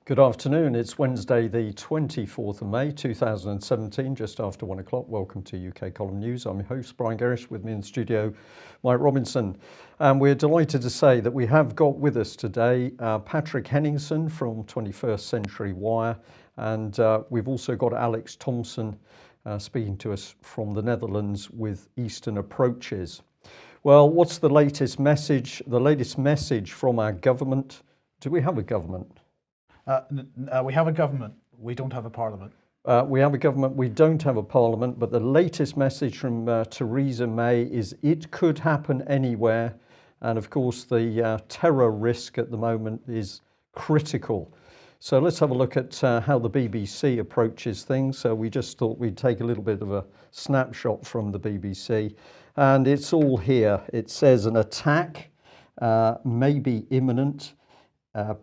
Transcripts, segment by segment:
Good afternoon. It's Wednesday, the 24th of May, 2017, just after 1 o'clock. Welcome to UK Column News. I'm your host, Brian Gerrish, with me in the studio, Mike Robinson. And we're delighted to say that we have got with us today Patrick Henningsen from 21st Century Wire. And we've also got Alex Thompson speaking to us from the Netherlands with Eastern Approaches. Well, what's the latest message? The latest message from our government. Do we have a government? We have a government. We don't have a parliament. We have a government. We don't have a parliament. But the latest message from Theresa May is it could happen anywhere. And of course, the terror risk at the moment is critical. So let's have a look at how the BBC approaches things. So we just thought we'd take a little bit of a snapshot from the BBC. And it's all here. It says an attack may be imminent.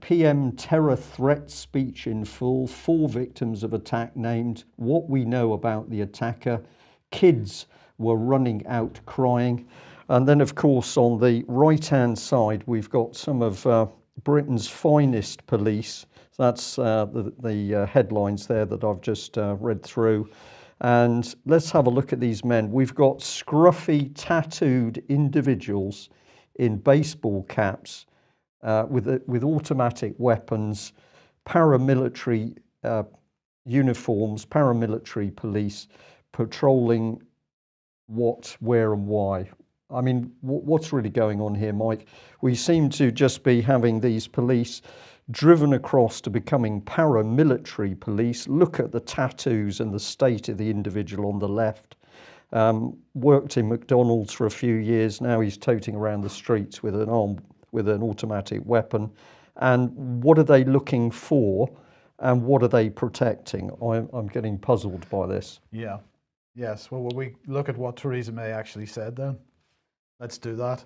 PM terror threat speech in full, 4 victims of attack named, what we know about the attacker, kids were running out crying. And then of course on the right hand side we've got some of Britain's finest police. That's the headlines there that I've just read through. And let's have a look at these men. We've got scruffy tattooed individuals in baseball caps with automatic weapons, paramilitary uniforms, paramilitary police patrolling what, where and why. I mean, what's really going on here, Mike? We seem to just be having these police driven across to becoming paramilitary police. Look at the tattoos and the state of the individual on the left. Worked in McDonald's for a few years. Now he's toting around the streets with an automatic weapon. And what are they looking for and what are they protecting? I'm getting puzzled by this. Yeah. Yes. Well, will we look at what Theresa May actually said then? Let's do that.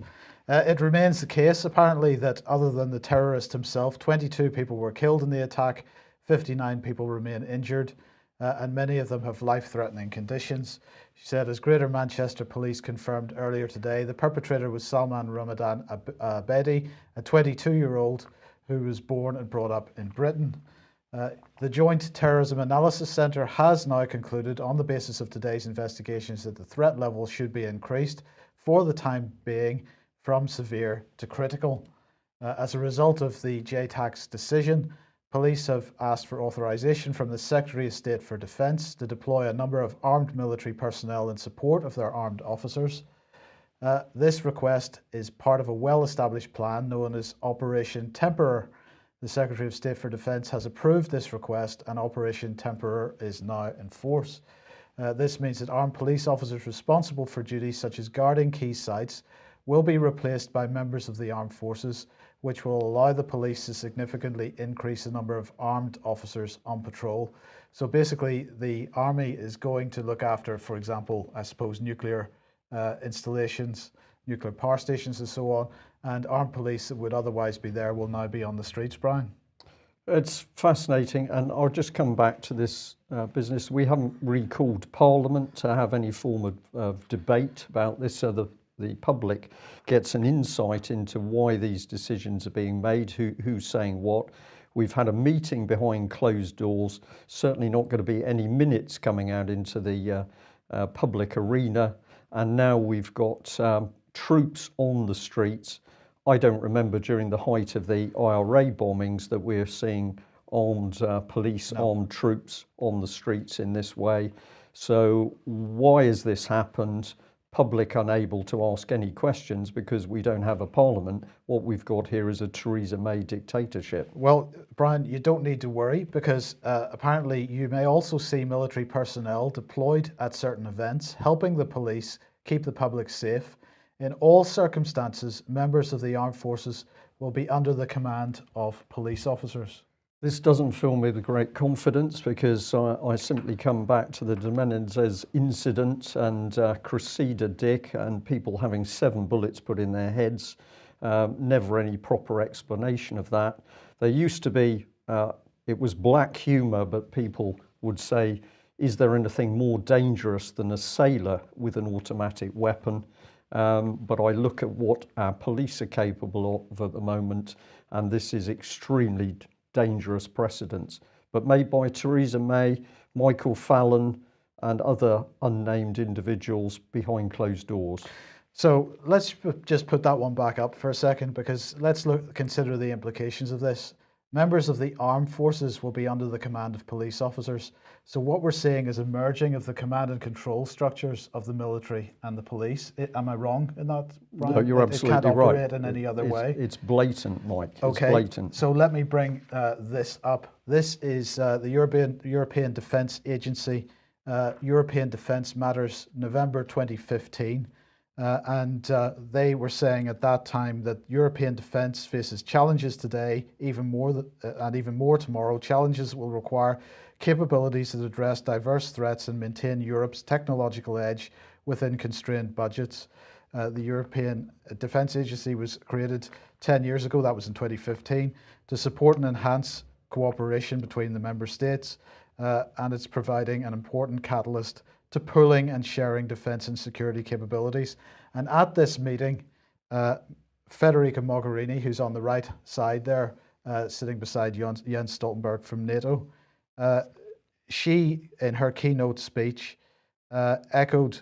It remains the case, apparently, that other than the terrorist himself, 22 people were killed in the attack, 59 people remain injured, and many of them have life-threatening conditions. She said, as Greater Manchester Police confirmed earlier today, the perpetrator was Salman Ramadan Abedi, a 22-year-old who was born and brought up in Britain. The Joint Terrorism Analysis Centre has now concluded, on the basis of today's investigations, that the threat level should be increased for the time being from severe to critical. As a result of the JTAC's decision, police have asked for authorization from the Secretary of State for Defence to deploy a number of armed military personnel in support of their armed officers. This request is part of a well-established plan known as Operation Temporer. The Secretary of State for Defence has approved this request and Operation Temporer is now in force. This means that armed police officers responsible for duties such as guarding key sites will be replaced by members of the armed forces, which will allow the police to significantly increase the number of armed officers on patrol. So basically, the army is going to look after, for example, I suppose, nuclear installations, nuclear power stations and so on, and armed police that would otherwise be there will now be on the streets, Brian. It's fascinating, and I'll just come back to this business. We haven't recalled Parliament to have any form of debate about this, so the public gets an insight into why these decisions are being made, who's saying what. We've had a meeting behind closed doors, certainly not going to be any minutes coming out into the public arena. And now we've got troops on the streets. I don't remember during the height of the IRA bombings that we're seeing armed police, armed troops on the streets in this way. So why has this happened? Public unable to ask any questions because we don't have a parliament. What we've got here is a Theresa May dictatorship. Well, Brian, you don't need to worry because apparently you may also see military personnel deployed at certain events, helping the police keep the public safe. In all circumstances, members of the armed forces will be under the command of police officers. This doesn't fill me with great confidence because I simply come back to the de Menezes incident and Cressida Dick and people having 7 bullets put in their heads. Never any proper explanation of that. There used to be, it was black humour, but people would say, is there anything more dangerous than a sailor with an automatic weapon? But I look at what our police are capable of at the moment, and this is extremely dangerous precedents, but made by Theresa May, Michael Fallon, and other unnamed individuals behind closed doors. So let's just put that one back up for a second, because let's consider the implications of this. Members of the armed forces will be under the command of police officers. So what we're seeing is a merging of the command and control structures of the military and the police. Am I wrong in that, Brian? No, you're absolutely right. It can't operate in any other way. It's blatant, Mike. Okay. It's blatant. So let me bring this up. This is the European Defence Agency, European Defence Matters, November 2015. And they were saying at that time that European defence faces challenges today, even more tomorrow. Challenges will require capabilities that address diverse threats and maintain Europe's technological edge within constrained budgets. The European Defence Agency was created 10 years ago, that was in 2015, to support and enhance cooperation between the member states, and it's providing an important catalyst to pooling and sharing defence and security capabilities. And at this meeting, Federica Mogherini, who's on the right side there, sitting beside Jens Stoltenberg from NATO, she, in her keynote speech, echoed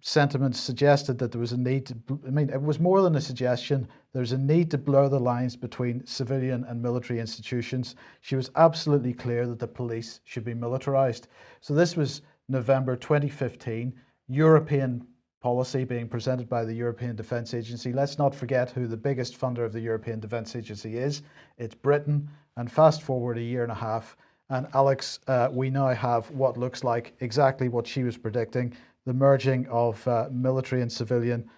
sentiments, suggested that there was a need to, it was more than a suggestion, there's a need to blur the lines between civilian and military institutions. She was absolutely clear that the police should be militarized. So this was November 2015, European policy being presented by the European Defence Agency. Let's not forget who the biggest funder of the European Defence Agency is. It's Britain. And fast forward a year and a half, and Alex, we now have what looks like exactly what she was predicting, the merging of military and civilian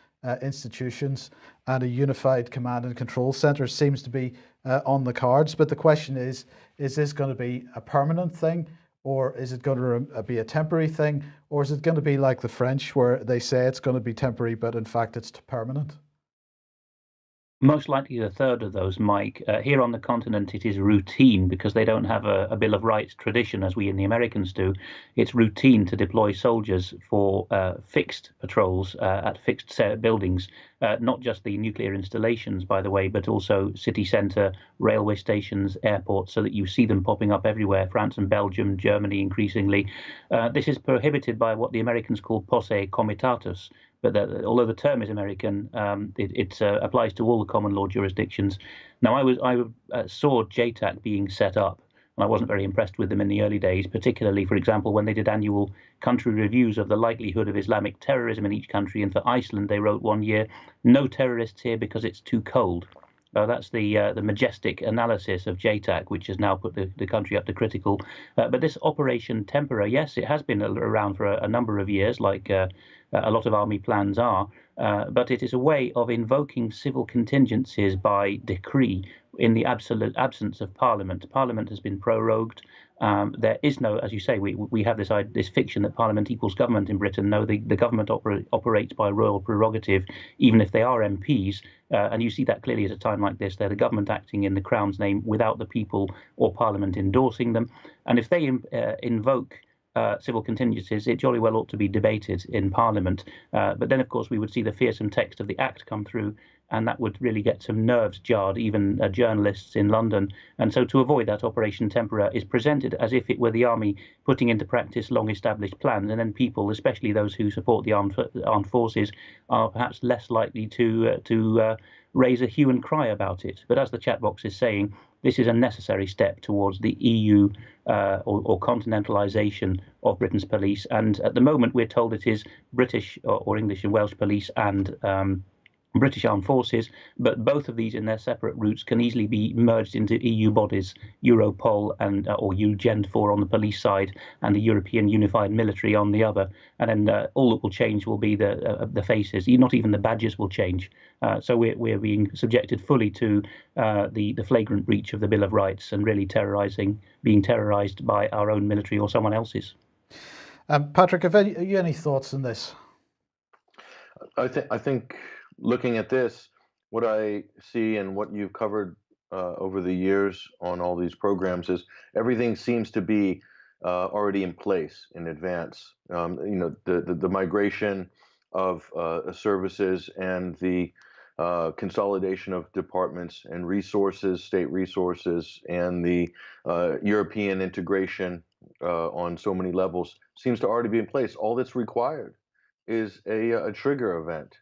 institutions, and a unified command and control centre seems to be on the cards. But the question is this going to be a permanent thing? Or is it going to be a temporary thing? Or is it going to be like the French, where they say it's going to be temporary, but in fact it's permanent? Most likely the third of those, Mike. Here on the continent, it is routine because they don't have a Bill of Rights tradition as we and the Americans do. It's routine to deploy soldiers for fixed patrols at fixed buildings, not just the nuclear installations, by the way, but also city centre, railway stations, airports, so that you see them popping up everywhere, France and Belgium, Germany increasingly. This is prohibited by what the Americans call posse comitatus. But although the term is American, it applies to all the common law jurisdictions. Now, I saw JTAC being set up, and I wasn't very impressed with them in the early days, particularly, for example, when they did annual country reviews of the likelihood of Islamic terrorism in each country. And for Iceland, they wrote one year, "No terrorists here because it's too cold." That's the majestic analysis of JTAC, which has now put the country up to critical. But this Operation Tempera, yes, it has been around for a number of years, like a lot of army plans are, but it is a way of invoking civil contingencies by decree in the absolute absence of Parliament. Parliament has been prorogued. There is no, as you say, we have this fiction that Parliament equals government in Britain. No, the government operates by royal prerogative, even if they are MPs. And you see that clearly at a time like this. They're the government acting in the Crown's name without the people or Parliament endorsing them. And if they invoke civil contingencies, it jolly well ought to be debated in Parliament. But then, of course, we would see the fearsome text of the Act come through, and that would really get some nerves jarred, even journalists in London. And so to avoid that, Operation Tempera is presented as if it were the army putting into practice long-established plans, and then people, especially those who support the armed forces, are perhaps less likely to raise a hue and cry about it. But as the chat box is saying, this is a necessary step towards the EU or continentalisation of Britain's police. And at the moment, we're told it is British or English and Welsh police and British Armed Forces, but both of these in their separate routes can easily be merged into EU bodies, Europol and or EUGEN4 on the police side, and the European Unified Military on the other. And then all that will change will be the faces. Not even the badges will change. So we're being subjected fully to the flagrant breach of the Bill of Rights and really being terrorised by our own military or someone else's. Patrick, have you any thoughts on this? I think looking at this, what I see and what you've covered over the years on all these programs is everything seems to be already in place in advance. The migration of services and the consolidation of departments and resources, state resources, and the European integration on so many levels seems to already be in place. All that's required is a trigger event.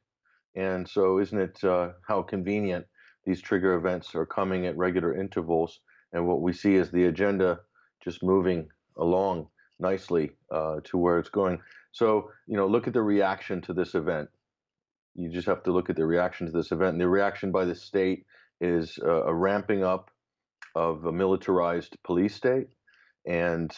And so, isn't it how convenient these trigger events are coming at regular intervals? And what we see is the agenda just moving along nicely to where it's going. So, look at the reaction to this event. You just have to look at the reaction to this event. And the reaction by the state is a ramping up of a militarized police state. And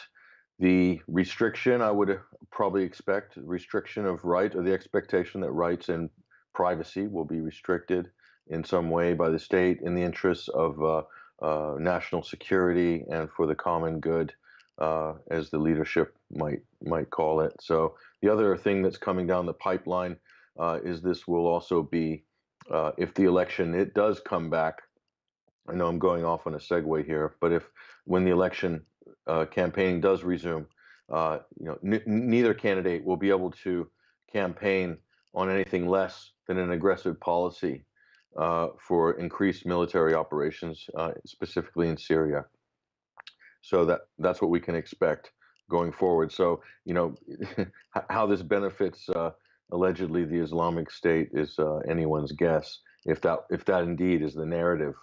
the restriction, I would probably expect, restriction of right, or the expectation that rights and privacy will be restricted in some way by the state in the interests of national security and for the common good, as the leadership might call it. So the other thing that's coming down the pipeline is this will also be, if the election it does come back. I know I'm going off on a segue here, but if when the election campaigning does resume, neither candidate will be able to campaign on anything less than an aggressive policy for increased military operations, specifically in Syria. So that's what we can expect going forward. So how this benefits allegedly the Islamic State is anyone's guess. If that indeed is the narrative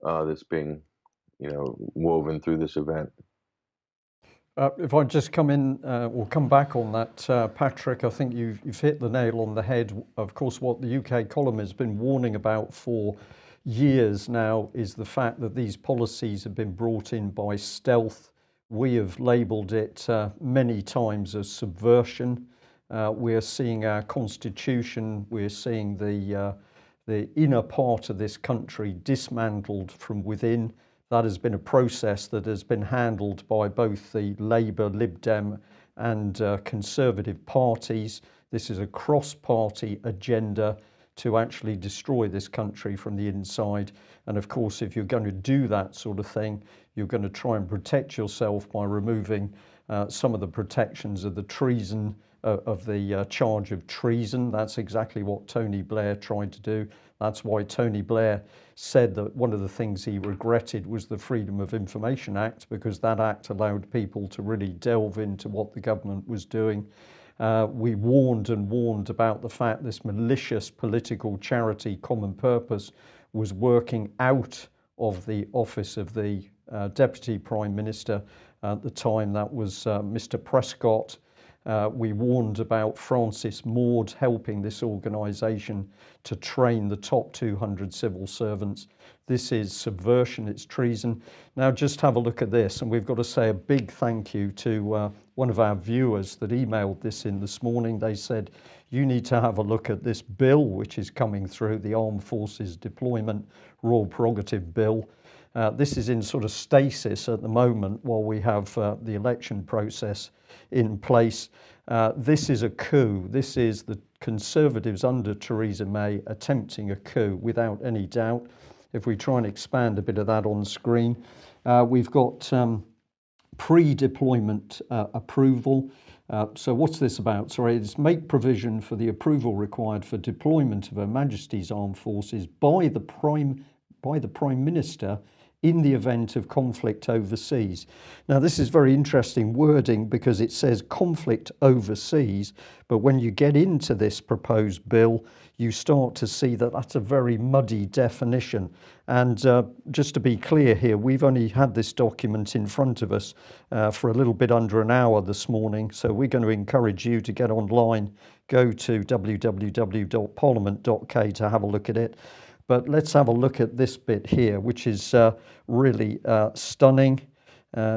that's being woven through this event. If I just come in, or come back on that, Patrick, I think you've hit the nail on the head. Of course, what the UK column has been warning about for years now is the fact that these policies have been brought in by stealth. We have labelled it many times as subversion. We're seeing our constitution, we're seeing the inner part of this country dismantled from within. That has been a process that has been handled by both the Labour, Lib Dem and Conservative parties. This is a cross-party agenda to actually destroy this country from the inside. And of course, if you're going to do that sort of thing, you're going to try and protect yourself by removing some of the protections of the treason, of the charge of treason. That's exactly what Tony Blair tried to do. That's why Tony Blair said that one of the things he regretted was the Freedom of Information Act, because that act allowed people to really delve into what the government was doing. We warned and warned about the fact this malicious political charity Common Purpose was working out of the office of the Deputy Prime Minister at the time. That was Mr. Prescott. We warned about Francis Maud helping this organisation to train the top 200 civil servants. This is subversion, it's treason. Now just have a look at this, and we've got to say a big thank you to one of our viewers that emailed this in this morning. They said, you need to have a look at this bill which is coming through, the Armed Forces Deployment Royal Prerogative Bill. This is in sort of stasis at the moment while we have the election process in place. This is a coup. This is the Conservatives under Theresa May attempting a coup without any doubt. If we try and expand a bit of that on screen, we've got pre-deployment approval. So what's this about? Sorry, it's make provision for the approval required for deployment of Her Majesty's Armed Forces by the Prime Minister in the event of conflict overseas. Now this is very interesting wording because it says conflict overseas, but when you get into this proposed bill, you start to see that that's a very muddy definition. And just to be clear here, we've only had this document in front of us for a little bit under an hour this morning, so we're going to encourage you to get online, go to www.parliament.k to have a look at it. But let's have a look at this bit here, which is really stunning.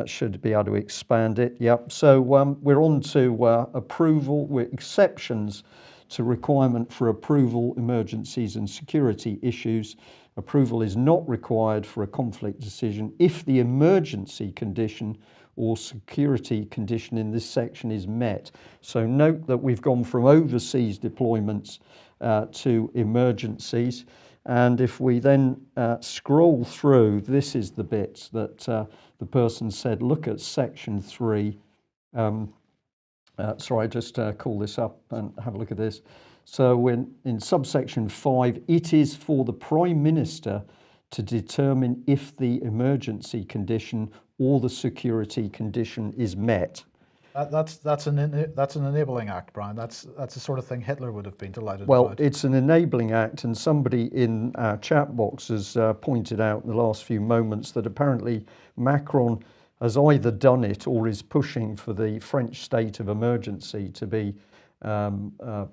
Should be able to expand it. Yep. So we're on to approval, with exceptions to requirement for approval, emergencies and security issues. Approval is not required for a conflict decision if the emergency condition or security condition in this section is met. So note that we've gone from overseas deployments to emergencies. And if we then scroll through, this is the bit that the person said, look at section 3. Sorry, just call this up and have a look at this. So in subsection 5, it is for the Prime Minister to determine if the emergency condition or the security condition is met. That's an enabling act, Brian. That's the sort of thing Hitler would have been delighted Well, about. it's an enabling act, and somebody in our chat box has pointed out in the last few moments that apparently Macron has either done it or is pushing for the French state of emergency to be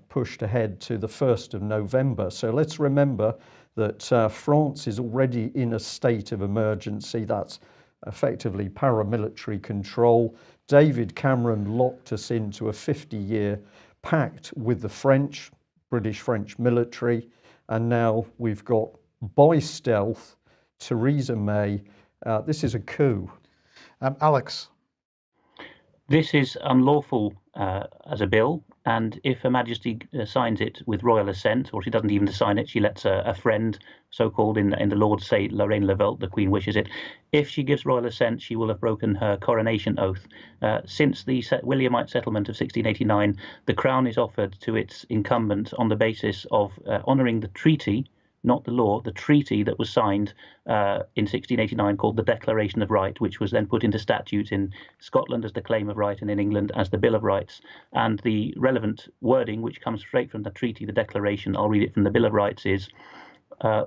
pushed ahead to the 1st of November. So let's remember that France is already in a state of emergency. That's effectively paramilitary control. David Cameron locked us into a 50-year pact with the French, British-French military, and now we've got, by stealth, Theresa May. This is a coup. Alex. This is unlawful as a bill, and if Her Majesty signs it with royal assent, or she doesn't even sign it, she lets a friend, so-called in the Lords, say Lorraine Levelte, the Queen wishes it. If she gives royal assent, she will have broken her coronation oath. Since the Williamite settlement of 1689, the crown is offered to its incumbent on the basis of honouring the treaty, not the law, the treaty that was signed in 1689 called the Declaration of Right, which was then put into statute in Scotland as the Claim of Right and in England as the Bill of Rights. And the relevant wording, which comes straight from the treaty, the Declaration, I'll read it from the Bill of Rights, is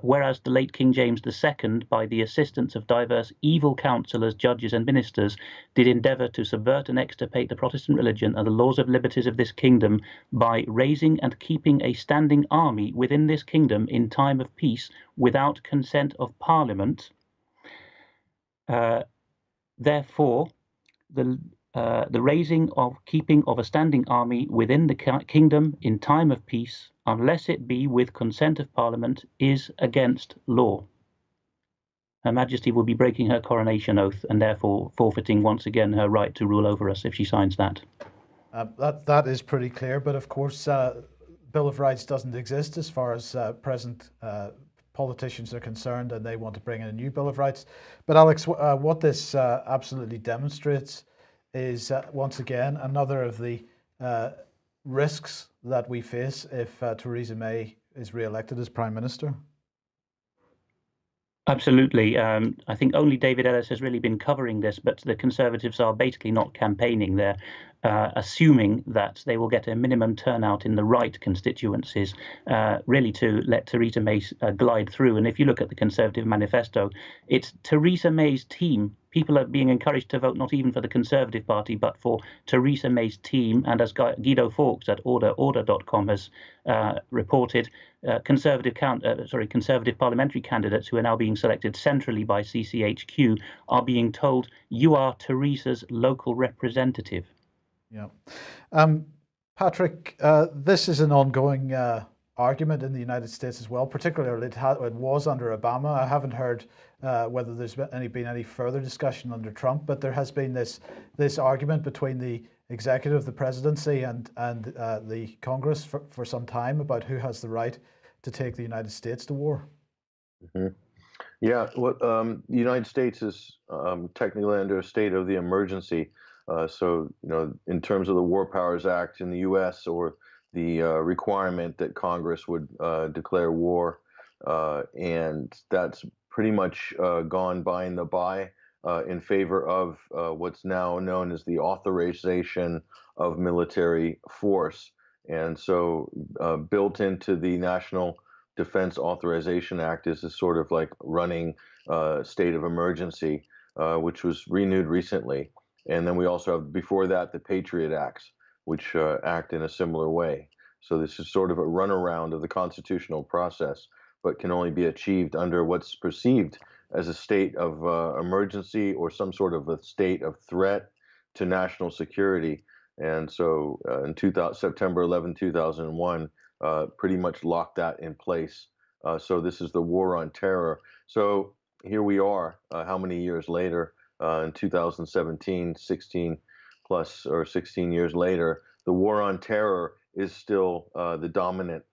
whereas the late King James II, by the assistance of divers evil counsellors, judges, and ministers, did endeavour to subvert and extirpate the Protestant religion and the laws of liberties of this kingdom by raising and keeping a standing army within this kingdom in time of peace without consent of Parliament. Therefore, the raising of keeping of a standing army within the kingdom in time of peace, unless it be with consent of Parliament, is against law. Her Majesty will be breaking her coronation oath and therefore forfeiting once again her right to rule over us if she signs that. That is pretty clear, but of course, Bill of Rights doesn't exist as far as present politicians are concerned, and they want to bring in a new Bill of Rights. But Alex, what this absolutely demonstrates is once again another of the risks that we face if Theresa May is re-elected as Prime Minister. Absolutely. I think only David Ellis has really been covering this, but the Conservatives are basically not campaigning. They're assuming that they will get a minimum turnout in the right constituencies, really to let Theresa May glide through. And if you look at the Conservative manifesto, it's Theresa May's team. People are being encouraged to vote not even for the Conservative Party, but for Theresa May's team. And as Guido Fawkes at order.com has reported, Conservative parliamentary candidates who are now being selected centrally by CCHQ are being told, you are Theresa's local representative. Yeah. Patrick, this is an ongoing argument in the United States as well, particularly it was under Obama. I haven't heard whether there's been any further discussion under Trump, but there has been this argument between the executive, the presidency, and the Congress for some time about who has the right to take the United States to war. Mm-hmm. Yeah, the United States is technically under a state of the emergency. So, in terms of the War Powers Act in the U.S. or the requirement that Congress would declare war, and that's pretty much gone by and by in favor of what's now known as the authorization of military force. And so built into the National Defense Authorization Act is a sort of like running state of emergency, which was renewed recently. And then we also have, before that, the Patriot Acts, which act in a similar way. So this is sort of a runaround of the constitutional process, but can only be achieved under what's perceived as a state of emergency or some sort of a state of threat to national security. And so in September 11, 2001, pretty much locked that in place. So this is the war on terror. So here we are, how many years later? In 2017, 16 years later, the war on terror is still the dominant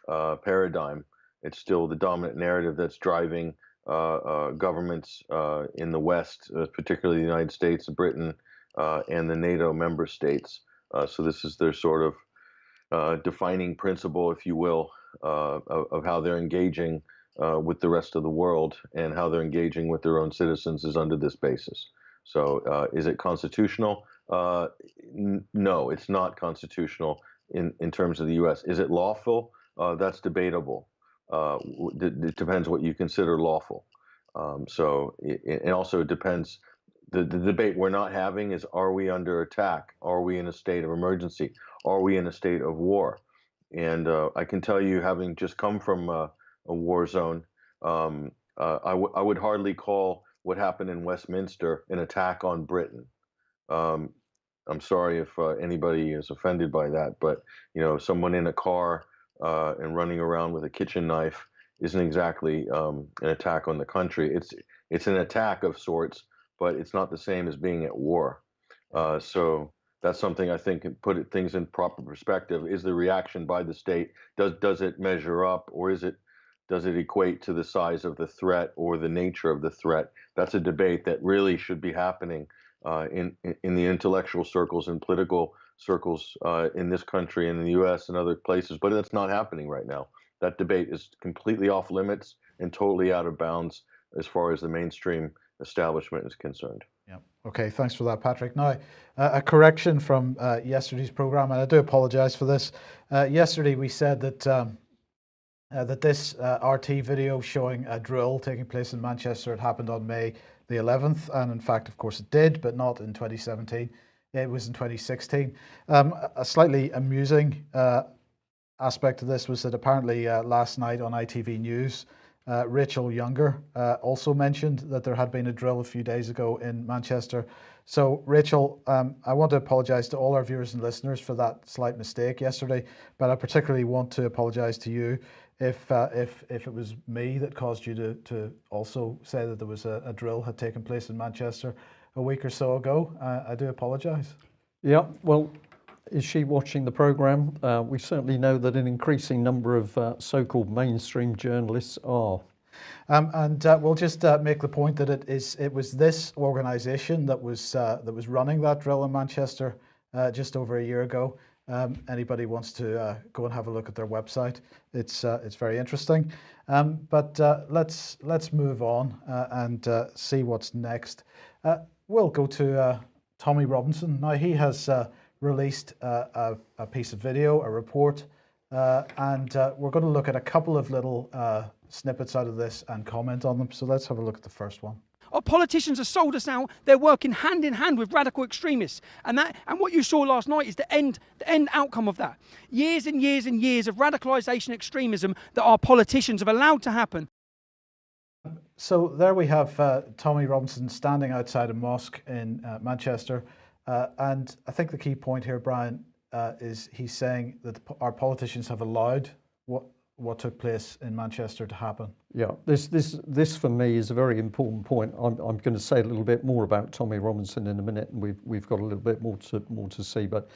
paradigm. It's still the dominant narrative that's driving governments in the West, particularly the United States, Britain, and the NATO member states. So this is their sort of defining principle, if you will, of how they're engaging with the rest of the world and how they're engaging with their own citizens is under this basis. So, is it constitutional? No, it's not constitutional in terms of the U.S. Is it lawful? That's debatable. It depends what you consider lawful. So it also depends. The debate we're not having is, are we under attack? Are we in a state of emergency? Are we in a state of war? And I can tell you, having just come from a war zone, I would hardly call what happened in Westminster an attack on Britain. Um, I'm sorry if anybody is offended by that, but someone in a car and running around with a kitchen knife isn't exactly an attack on the country. It's an attack of sorts, but it's not the same as being at war. So that's something I think can put things in proper perspective. Is the reaction by the state, does it measure up, or does it equate to the size of the threat or the nature of the threat? That's a debate that really should be happening in the intellectual circles and political circles in this country and in the U.S. and other places, but it's not happening right now. That debate is completely off limits and totally out of bounds as far as the mainstream establishment is concerned. Yeah. Okay. Thanks for that, Patrick. Now, a correction from yesterday's program, and I do apologize for this. Yesterday we said that this RT video showing a drill taking place in Manchester had happened on May the 11th, and in fact, of course, it did, but not in 2017. It was in 2016. A slightly amusing aspect of this was that apparently last night on ITV News, Rachel Younger also mentioned that there had been a drill a few days ago in Manchester. So, Rachel, I want to apologise to all our viewers and listeners for that slight mistake yesterday, but I particularly want to apologise to you if it was me that caused you to also say that there was a drill had taken place in Manchester a week or so ago. I do apologise. Yeah, well, is she watching the programme? We certainly know that an increasing number of so-called mainstream journalists are. And we'll just make the point that it was this organisation that was running that drill in Manchester just over a year ago. Anybody wants to go and have a look at their website. It's very interesting. But let's move on and see what's next. We'll go to Tommy Robinson. Now he has released a piece of video, a report, and we're going to look at a couple of little snippets out of this and comment on them. So let's have a look at the first one. Our politicians have sold us now. They're working hand in hand with radical extremists, and what you saw last night is the end outcome of that. Years and years and years of radicalisation, extremism that our politicians have allowed to happen. So there we have Tommy Robinson standing outside a mosque in Manchester, and I think the key point here, Brian, is he's saying that our politicians have allowed what took place in Manchester to happen. Yeah, this for me is a very important point. I'm going to say a little bit more about Tommy Robinson in a minute, and we've got a little bit more to see. But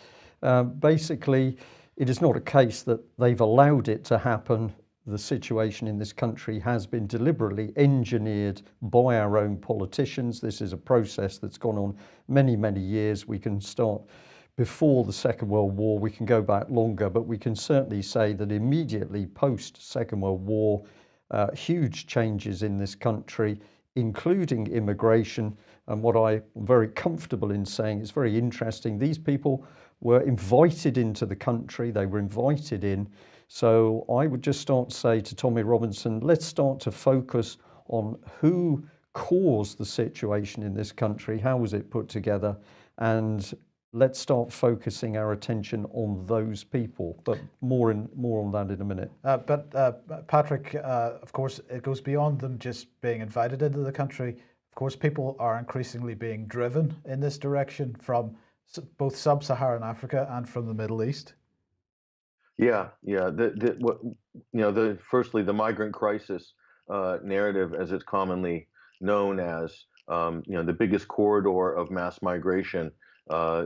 basically, it is not a case that they've allowed it to happen. The situation in this country has been deliberately engineered by our own politicians. This is a process that's gone on many, many years. We can start before the Second World War, we can go back longer, but we can certainly say that immediately post Second World War, huge changes in this country, including immigration. And what I'm very comfortable in saying, it's very interesting, these people were invited into the country, they were invited in. So I would just start to say to Tommy Robinson, let's start to focus on who caused the situation in this country, how was it put together, and let's start focusing our attention on those people, but more on that in a minute. But Patrick, of course, it goes beyond them just being invited into the country. Of course, people are increasingly being driven in this direction from both sub-Saharan Africa and from the Middle East. Yeah. Firstly, the migrant crisis narrative, as it's commonly known as, the biggest corridor of mass migration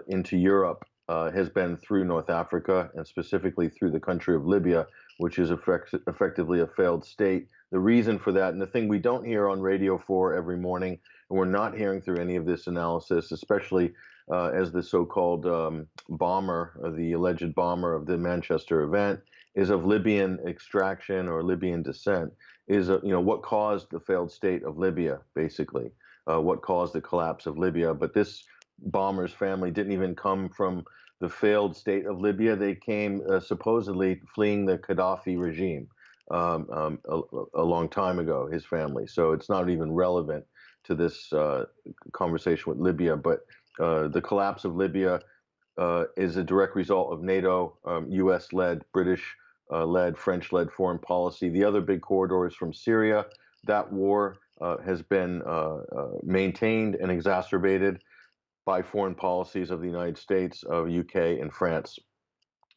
into Europe has been through North Africa, and specifically through the country of Libya, which is effectively a failed state. The reason for that, and the thing we don't hear on Radio 4 every morning, and we're not hearing through any of this analysis, especially as the so-called bomber, the alleged bomber of the Manchester event, is of Libyan extraction or Libyan descent. Is what caused the failed state of Libya, basically, what caused the collapse of Libya. But this bomber's family didn't even come from the failed state of Libya. They came supposedly fleeing the Gaddafi regime a long time ago, his family. So it's not even relevant to this conversation with Libya. But the collapse of Libya is a direct result of NATO, US-led, British-led, French-led foreign policy. The other big corridor is from Syria. That war has been maintained and exacerbated by foreign policies of the United States, of UK, and France,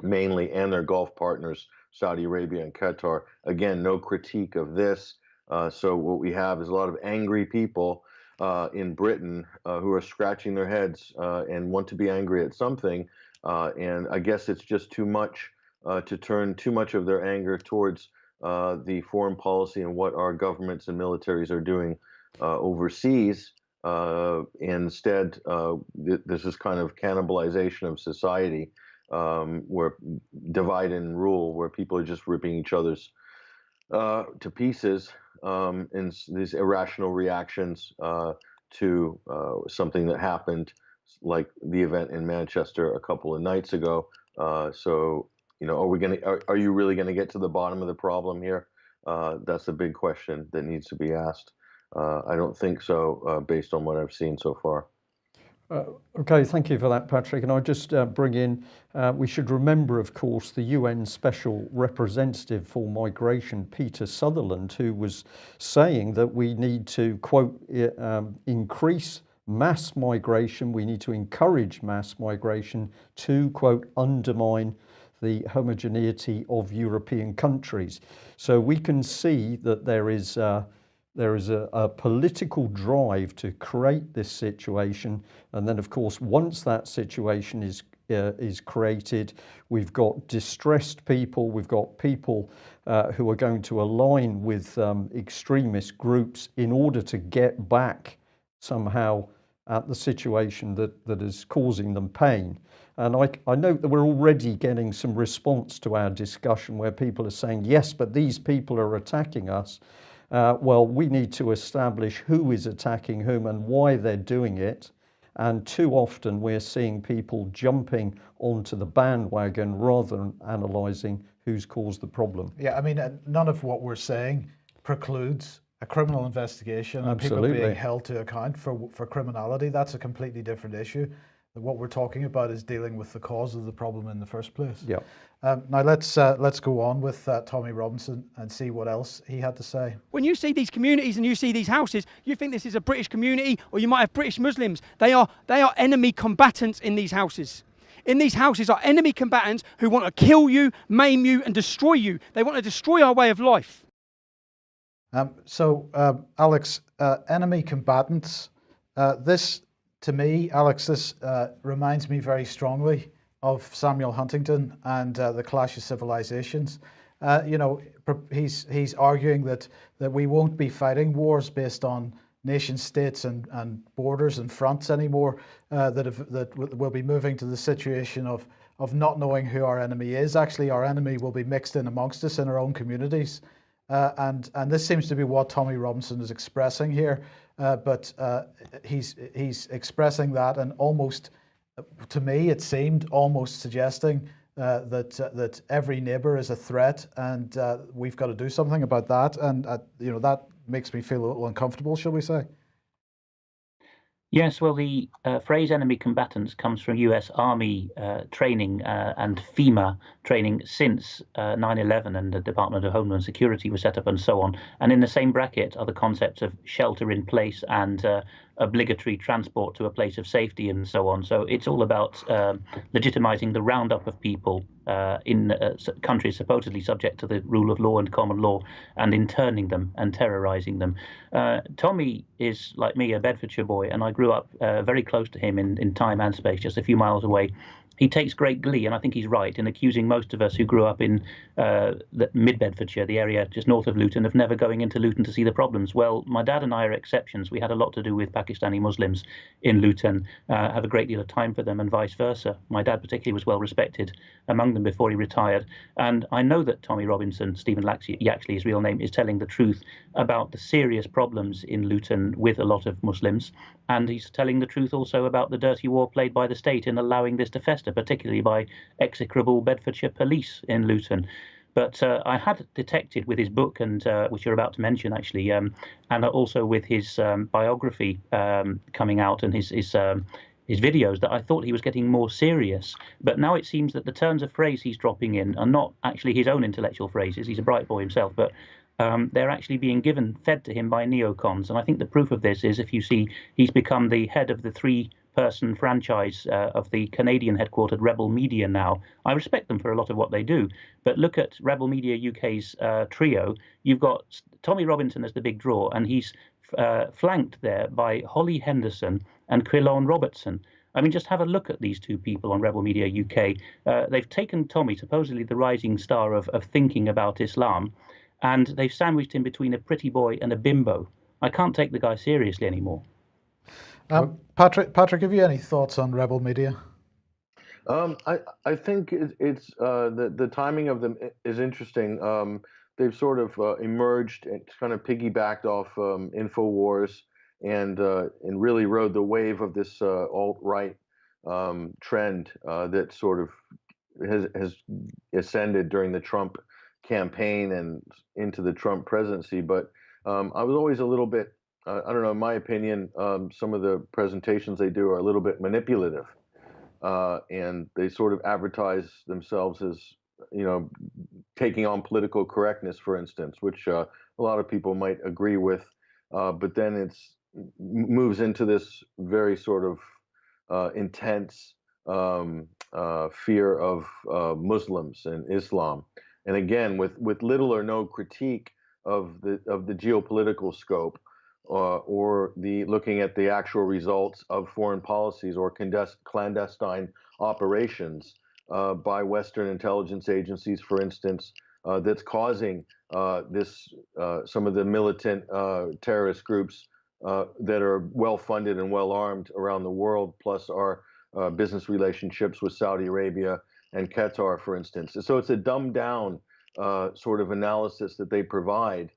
mainly, and their Gulf partners, Saudi Arabia and Qatar. Again, no critique of this. So what we have is a lot of angry people in Britain who are scratching their heads and want to be angry at something. And I guess it's just too much to turn too much of their anger towards the foreign policy and what our governments and militaries are doing overseas. Instead, this is kind of cannibalization of society, where divide and rule, where people are just ripping each other's to pieces, and these irrational reactions to something that happened, like the event in Manchester a couple of nights ago. So, are you really going to get to the bottom of the problem here? That's a big question that needs to be asked. I don't think so, based on what I've seen so far. Okay, thank you for that, Patrick. And I'll just bring in, we should remember, of course, the UN Special Representative for Migration, Peter Sutherland, who was saying that we need to, quote, increase mass migration, we need to encourage mass migration to, quote, undermine the homogeneity of European countries. So we can see that there is a political drive to create this situation, and then, of course, once that situation is created, we've got distressed people, we've got people who are going to align with extremist groups in order to get back somehow at the situation that is causing them pain. And I note that we're already getting some response to our discussion where people are saying, yes, but these people are attacking us. Well, we need to establish who is attacking whom and why they're doing it. And too often we're seeing people jumping onto the bandwagon rather than analysing who's caused the problem. Yeah, I mean, none of what we're saying precludes a criminal investigation and Absolutely. people being held to account for criminality. That's a completely different issue. What we're talking about is dealing with the cause of the problem in the first place. Yeah. Now let's go on with Tommy Robinson and see what else he had to say. When you see these communities and you see these houses, you think this is a British community, or you might have British Muslims. They are enemy combatants in these houses. In these houses are enemy combatants who want to kill you, maim you, and destroy you. They want to destroy our way of life. Alex, enemy combatants. This, to me, Alex, this reminds me very strongly of Samuel Huntington and the Clash of Civilizations. He's arguing that we won't be fighting wars based on nation states and borders and fronts anymore. That we'll be moving to the situation of not knowing who our enemy is. Actually, our enemy will be mixed in amongst us in our own communities. And this seems to be what Tommy Robinson is expressing here. But he's expressing that, and almost, to me, it seemed almost suggesting that every neighbour is a threat, and we've got to do something about that. And that makes me feel a little uncomfortable, shall we say? Yes, well, the phrase enemy combatants comes from US Army training and FEMA training since 9/11 and the Department of Homeland Security was set up and so on. And in the same bracket are the concepts of shelter in place and obligatory transport to a place of safety and so on. So it's all about legitimizing the roundup of people in countries supposedly subject to the rule of law and common law, and interning them and terrorizing them. Tommy is, like me, a Bedfordshire boy, and I grew up very close to him in time and space, just a few miles away. he takes great glee, and I think he's right, in accusing most of us who grew up in mid-Bedfordshire, the area just north of Luton, of never going into Luton to see the problems. Well, my dad and I are exceptions. We had a lot to do with Pakistani Muslims in Luton, have a great deal of time for them, and vice versa. My dad particularly was well respected among them before he retired. And I know that Tommy Robinson, Stephen Yaxley, his real name, is telling the truth about the serious problems in Luton with a lot of Muslims. And he's telling the truth also about the dirty war played by the state in allowing this to fester, particularly by execrable Bedfordshire police in Luton. But I had detected with his book, and which you're about to mention, actually, and also with his biography coming out and his videos, that I thought he was getting more serious. But now it seems that the turns of phrase he's dropping in are not actually his own intellectual phrases. He's a bright boy himself, but they're actually being fed to him by neocons. And I think the proof of this is if you see he's become the head of the three-person franchise of the Canadian headquartered Rebel Media now. I respect them for a lot of what they do, but look at Rebel Media UK's trio. You've got Tommy Robinson as the big draw, and he's flanked there by Holly Henderson and Quillan Robertson. I mean, just have a look at these two people on Rebel Media UK. They've taken Tommy, supposedly the rising star of thinking about Islam, and they've sandwiched him between a pretty boy and a bimbo. I can't take the guy seriously anymore. Patrick, have you any thoughts on Rebel Media? I think it's the timing of them is interesting. They've sort of emerged and kind of piggybacked off InfoWars and really rode the wave of this alt-right trend that sort of has ascended during the Trump campaign and into the Trump presidency. But I was always a little bit, I don't know, in my opinion, some of the presentations they do are a little bit manipulative. And they sort of advertise themselves as, taking on political correctness, for instance, which a lot of people might agree with. But then it's moves into this very sort of intense fear of Muslims and Islam. And again, with little or no critique of the geopolitical scope, or the looking at the actual results of foreign policies or clandestine operations by Western intelligence agencies, for instance, that's causing this some of the militant terrorist groups that are well funded and well armed around the world, plus our business relationships with Saudi Arabia and Qatar, for instance. So it's a dumbed down sort of analysis that they provide.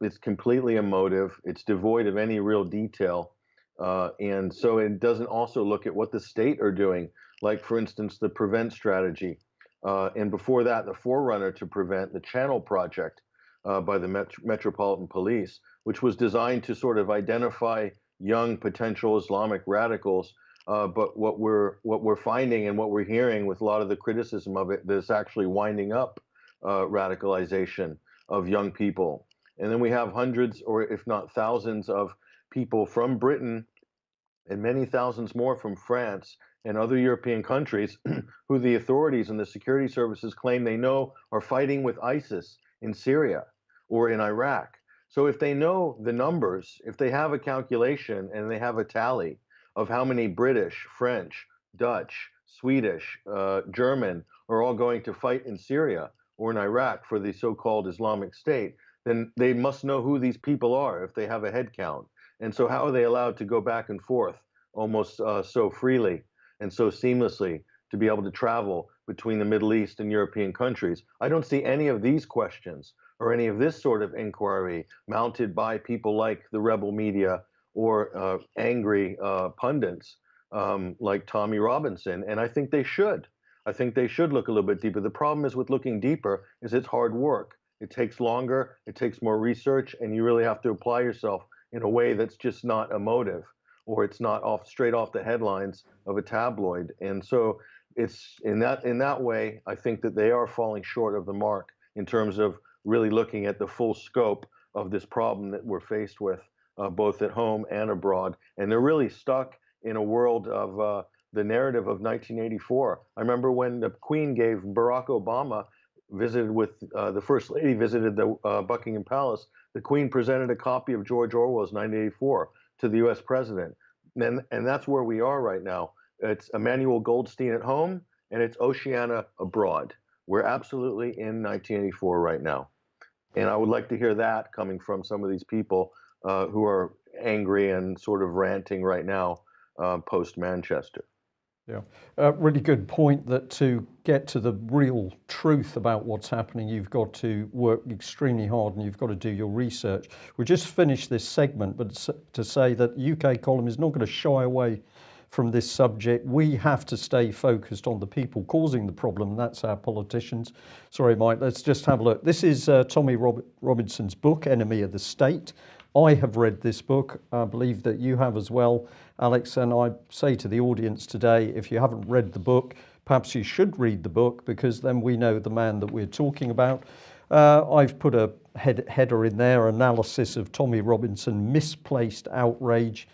It's completely emotive. It's devoid of any real detail. And so it doesn't also look at what the state are doing, like, for instance, the PREVENT strategy. And before that, the forerunner to PREVENT, the Channel Project by the Metropolitan Police, which was designed to sort of identify young potential Islamic radicals. But what we're finding and what we're hearing with a lot of the criticism of it, that it's actually winding up radicalization of young people. And then we have hundreds, or if not thousands, of people from Britain and many thousands more from France and other European countries who the authorities and the security services claim they know are fighting with ISIS in Syria or in Iraq. So if they know the numbers, if they have a calculation and they have a tally of how many British, French, Dutch, Swedish, German are all going to fight in Syria or in Iraq for the so-called Islamic State, then they must know who these people are if they have a head count. And so how are they allowed to go back and forth almost so freely and so seamlessly to be able to travel between the Middle East and European countries? I don't see any of these questions or any of this sort of inquiry mounted by people like the Rebel Media or angry pundits like Tommy Robinson. And I think they should. I think they should look a little bit deeper. The problem is with looking deeper is it's hard work. It takes longer, it takes more research, and you really have to apply yourself in a way that's just not emotive, or it's not straight off the headlines of a tabloid. And so it's in that way, I think that they are falling short of the mark in terms of really looking at the full scope of this problem that we're faced with, both at home and abroad. And they're really stuck in a world of the narrative of 1984. I remember when the Queen gave Barack Obama visited with the First Lady visited the Buckingham Palace, the Queen presented a copy of George Orwell's 1984 to the U.S. president. And that's where we are right now. It's Emmanuel Goldstein at home, and it's Oceana abroad. We're absolutely in 1984 right now. And I would like to hear that coming from some of these people who are angry and sort of ranting right now post Manchester. Yeah, really good point that to get to the real truth about what's happening, you've got to work extremely hard and you've got to do your research. We just finished this segment, but to say that UK Column is not going to shy away from this subject. We have to stay focused on the people causing the problem, and that's our politicians. Sorry, Mike, let's just have a look. This is Tommy Robinson's book, Enemy of the State. I have read this book. I believe that you have as well, Alex, and I say to the audience today, if you haven't read the book, perhaps you should read the book, because then we know the man that we're talking about. I've put a header in there, analysis of Tommy Robinson, misplaced outrage.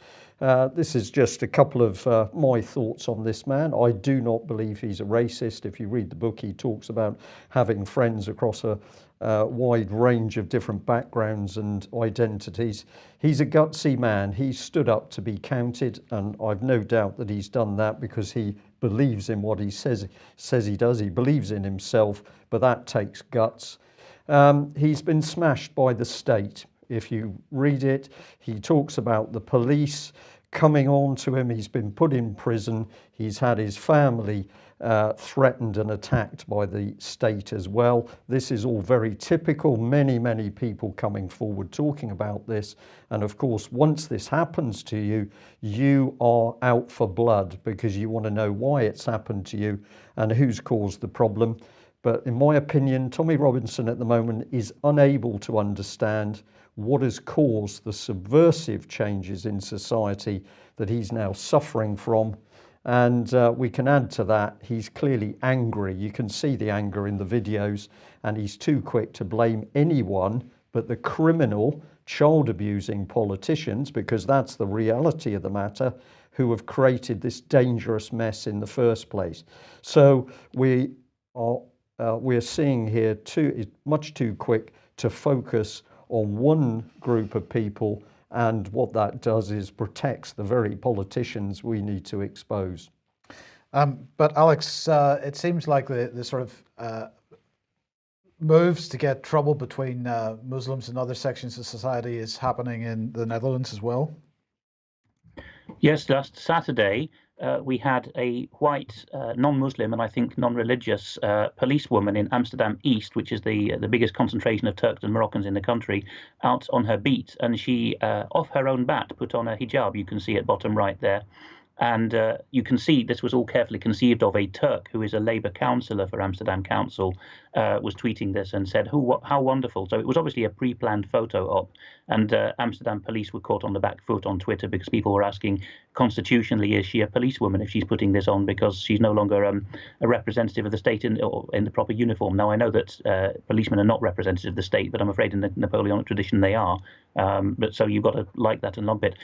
This is just a couple of my thoughts on this man. I do not believe he's a racist. If you read the book, he talks about having friends across a wide range of different backgrounds and identities. He's a gutsy man. He stood up to be counted, and I've no doubt that he's done that because he believes in what he says he does. He believes in himself, but that takes guts. He's been smashed by the state. If you read it, he talks about the police coming on to him. He's been put in prison. He's had his family threatened and attacked by the state as well. This is all very typical. Many, many people coming forward talking about this. And of course, once this happens to you, you are out for blood because you want to know why it's happened to you and who's caused the problem. But in my opinion, Tommy Robinson at the moment is unable to understand what has caused the subversive changes in society that he's now suffering from. And we can add to that, he's clearly angry. You can see the anger in the videos, and he's too quick to blame anyone but the criminal, child abusing politicians, because that's the reality of the matter, who have created this dangerous mess in the first place. So we're seeing here much too quick to focus on one group of people, and what that does is protects the very politicians we need to expose. But Alex, it seems like the sort of moves to get trouble between Muslims and other sections of society is happening in the Netherlands as well. Yes, last Saturday we had a white non-Muslim and I think non-religious policewoman in Amsterdam East, which is the biggest concentration of Turks and Moroccans in the country, out on her beat, and she off her own bat put on a hijab. You can see at bottom right there. And you can see this was all carefully conceived of. A Turk who is a Labour councillor for Amsterdam Council was tweeting this and said, how wonderful. So it was obviously a pre-planned photo op. And Amsterdam police were caught on the back foot on Twitter because people were asking, constitutionally, is she a policewoman if she's putting this on, because she's no longer a representative of the state in the proper uniform. Now, I know that policemen are not representative of the state, but I'm afraid in the Napoleonic tradition they are. But so you've got to like that and lump it.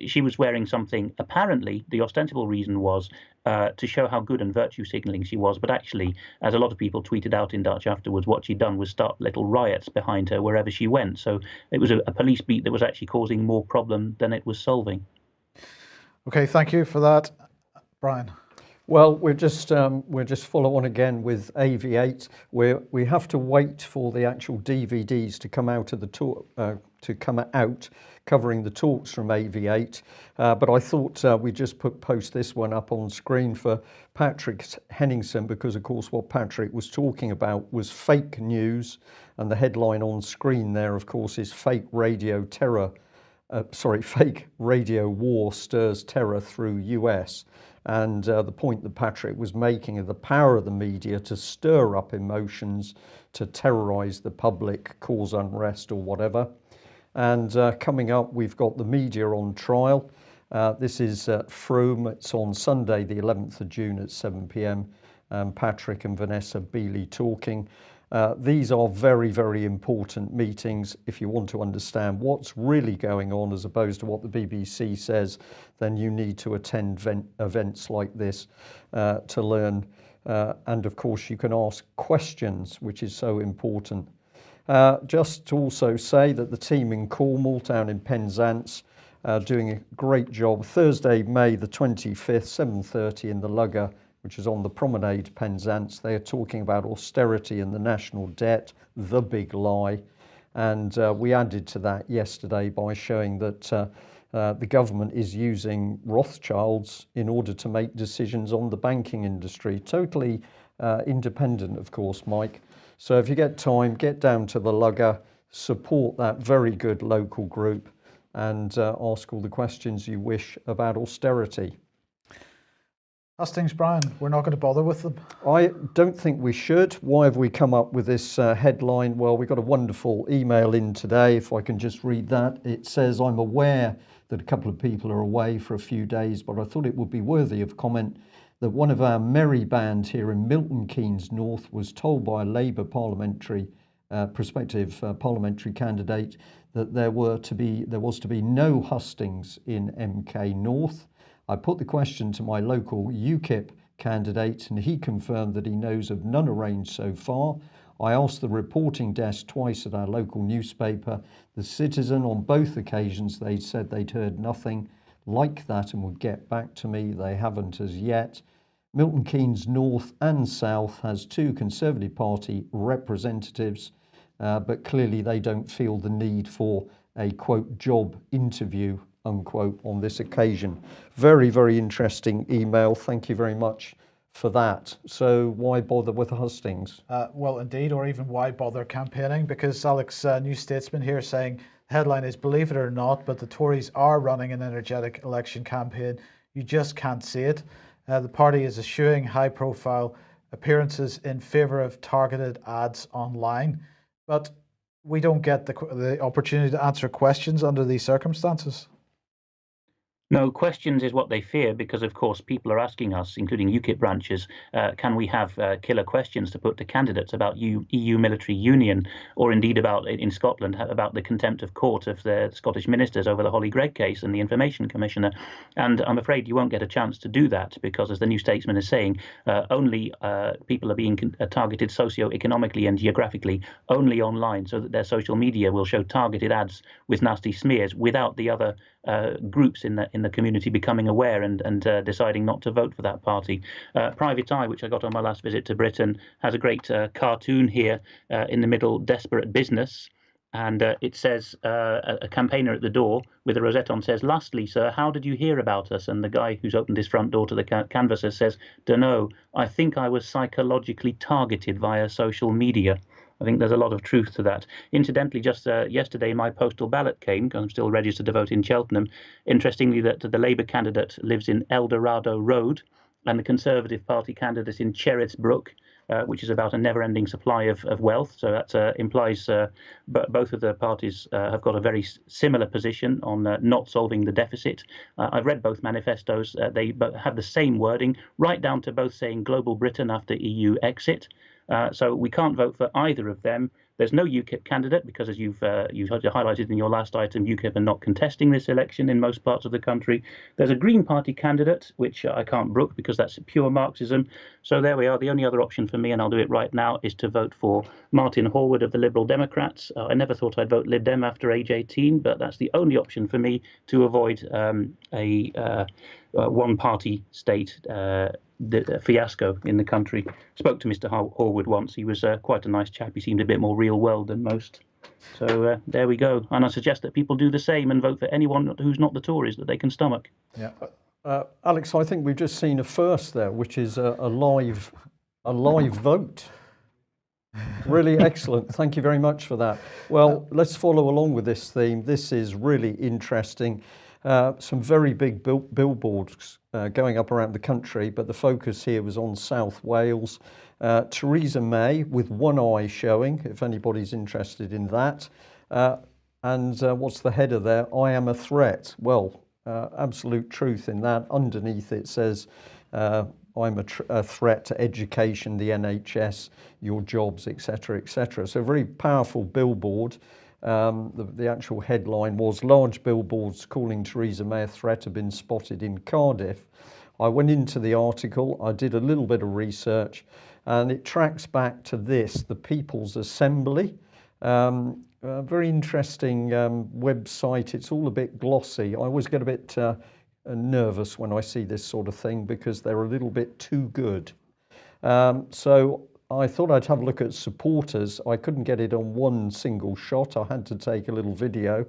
She was wearing something, apparently the ostensible reason was to show how good and virtue signalling she was. But actually, as a lot of people tweeted out in Dutch afterwards, what she'd done was start little riots behind her wherever she went. So it was a police beat that was actually causing more problem than it was solving. Okay, thank you for that, Brian. Well, we're just follow on again with AV8, where we have to wait for the actual DVDs to come out of the talk, covering the talks from AV8. But I thought we'd just post this one up on screen for Patrick Henningsen, because of course what Patrick was talking about was fake news, and the headline on screen there, of course, is fake radio war stirs terror through US. And the point that Patrick was making of the power of the media to stir up emotions, to terrorize the public, cause unrest or whatever. And coming up, we've got the media on trial. This is at Frome. It's on Sunday, the 11th of June at 7 p.m. Patrick and Vanessa Beeley talking. These are very, very important meetings. If you want to understand what's really going on as opposed to what the BBC says, then you need to attend events like this to learn. And of course, you can ask questions, which is so important. Just to also say that the team in Cornwall, down in Penzance, doing a great job. Thursday, May the 25th, 7:30 in the Lugger, which is on the Promenade, Penzance. They are talking about austerity and the national debt, the big lie. And we added to that yesterday by showing that the government is using Rothschilds in order to make decisions on the banking industry. Totally independent, of course, Mike. So if you get time, get down to the Lugger, support that very good local group, and ask all the questions you wish about austerity. Hustings, Brian, we're not going to bother with them. I don't think we should. Why have we come up with this headline? Well, we got a wonderful email in today. If I can just read that. It says, I'm aware that a couple of people are away for a few days, but I thought it would be worthy of comment that one of our merry band here in Milton Keynes North was told by a Labour prospective parliamentary candidate that there was to be no hustings in MK North. I put the question to my local UKIP candidate and he confirmed that he knows of none arranged so far. I asked the reporting desk twice at our local newspaper, The Citizen. On both occasions they said they'd heard nothing like that and would get back to me. They haven't as yet. Milton Keynes North and South has two Conservative Party representatives, but clearly they don't feel the need for a, quote, job interview, unquote, on this occasion. Very, very interesting email. Thank you very much for that. So why bother with hustings? Well, indeed, or even why bother campaigning? Because Alex, New Statesman here saying, the headline is, believe it or not, but the Tories are running an energetic election campaign. You just can't see it. The party is eschewing high-profile appearances in favour of targeted ads online. But we don't get the opportunity to answer questions under these circumstances. No, questions is what they fear because, of course, people are asking us, including UKIP branches, can we have killer questions to put to candidates about EU military union, or indeed about, in Scotland, about the contempt of court of the Scottish ministers over the Holly Gregg case and the Information Commissioner. And I'm afraid you won't get a chance to do that because, as the New Statesman is saying, only people are being targeted socio-economically and geographically only online, so that their social media will show targeted ads with nasty smears without the other groups in the community becoming aware and deciding not to vote for that party. Private Eye, which I got on my last visit to Britain, has a great cartoon here in the middle, Desperate Business. And it says, a campaigner at the door with a rosette on says, lastly, sir, how did you hear about us? And the guy who's opened his front door to the canvasser says, dunno, I think I was psychologically targeted via social media. I think there's a lot of truth to that. Incidentally, just yesterday, my postal ballot came, because I'm still registered to vote in Cheltenham. Interestingly, that the Labour candidate lives in Eldorado Road, and the Conservative Party candidate in Cherritsbrook, which is about a never-ending supply of wealth. So that implies both of the parties have got a very similar position on not solving the deficit. I've read both manifestos. They have the same wording, right down to both saying global Britain after EU exit. So we can't vote for either of them. There's no UKIP candidate because, as you've highlighted in your last item, UKIP are not contesting this election in most parts of the country. There's a Green Party candidate, which I can't brook because that's pure Marxism. So there we are. The only other option for me, and I'll do it right now, is to vote for Martin Horwood of the Liberal Democrats. I never thought I'd vote Lib Dem after age 18, but that's the only option for me to avoid a one-party state the fiasco in the country. Spoke to Mr. Horwood once. He was quite a nice chap. He seemed a bit more real world than most. So there we go. And I suggest that people do the same and vote for anyone who's not the Tories that they can stomach. Yeah. Alex, I think we've just seen a first there, which is a live vote. Really excellent. Thank you very much for that. Well, let's follow along with this theme. This is really interesting. Some very big billboards going up around the country, but the focus here was on South Wales. Theresa May with one eye showing, if anybody's interested in that. And what's the header there? I am a threat. Well, absolute truth in that. Underneath it says, I'm a threat to education, the NHS, your jobs, etc., etc. So a very powerful billboard. The actual headline was, large billboards calling Theresa May a threat have been spotted in Cardiff. I went into the article, I did a little bit of research, and it tracks back to this, the People's Assembly. very interesting website. It's all a bit glossy. I always get a bit nervous when I see this sort of thing because they're a little bit too good. So I thought I'd have a look at supporters. I couldn't get it on one single shot. I had to take a little video.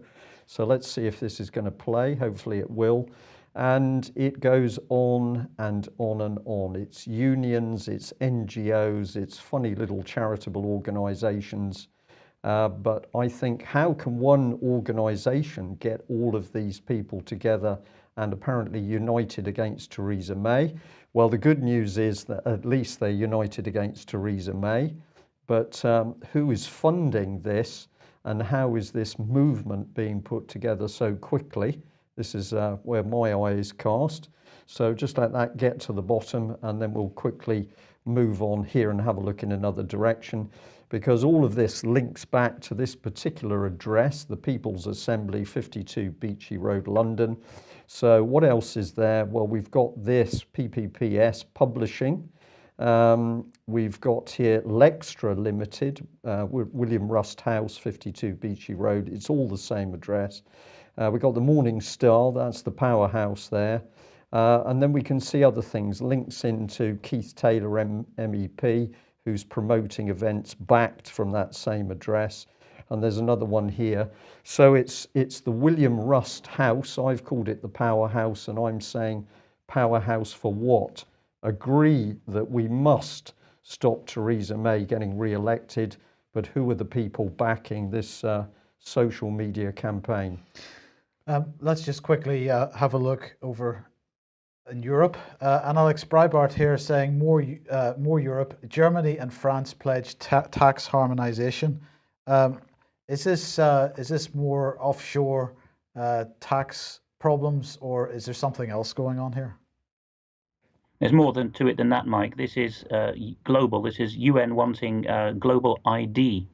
So let's see if this is going to play. Hopefully it will. And it goes on and on and on. It's unions, it's NGOs, it's funny little charitable organizations. But I think, how can one organization get all of these people together and apparently united against Theresa May? Well, the good news is that at least they're united against Theresa May. But who is funding this, and how is this movement being put together so quickly? This is where my eye is cast. So just let that get to the bottom, and then we'll quickly move on here and have a look in another direction, because all of this links back to this particular address, the People's Assembly, 52 Beachy Road, London. So what else is there? Well, we've got this PPPS Publishing. We've got here Lextra Limited, William Rust House, 52 Beachy Road. It's all the same address. We've got the Morning Star, that's the powerhouse there. And then we can see other things, links into Keith Taylor, MEP, who's promoting events backed from that same address. And there's another one here. So it's the William Rust House. I've called it the powerhouse, and I'm saying powerhouse for what? Agree that we must stop Theresa May getting re-elected, but who are the people backing this social media campaign? Let's just quickly have a look over in Europe. And Alex Breitbart here saying more Europe. Germany and France pledged tax harmonization. Is this more offshore tax problems, or is there something else going on here? There's more to it than that, Mike. This is global. This is UN wanting global ID